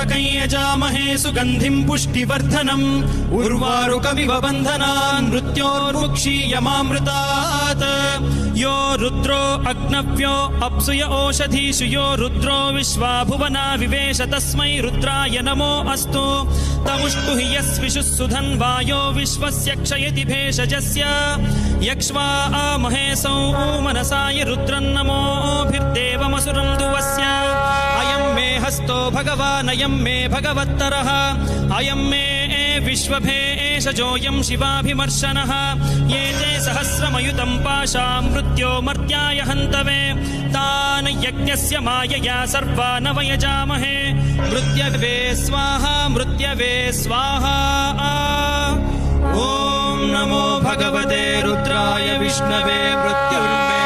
त्र्यम्बकं यजामहे सुगन्धिं पुष्टिवर्धनम् उर्वारुकमिव बन्धनान् मृत्योर्मुक्षीयमामृतात् यो रुद्रो अग्नव्यो अप्सुय ओषधीषु यो रुद्रो विश्वा भुवना विवेश तस्मै रुद्राय नमो अस्तु तमुष्टु हि यस्विषुः सुधन्वायो विश्वस्य क्षयति भेषजस्य यक्ष्वा महेशौ मनसाय रुद्रन्नमोभिर्देवमसुरं दुवस्य अयं मे हस्तो भगवान् अयं मे भगवत्तरः अयं मे विश्वभेषजोऽयं शिवाभिमर्शनः ये ते सहस्रमयुतं पाशां मृत्यो मर्त्याय हन्तवे तान् यज्ञस्य मायया सर्वान् वयजामहे मृत्यवे स्वाहा मृत्यवे स्वाहा ॐ नमो भगवते रुद्राय विष्णवे मृत्युर्मे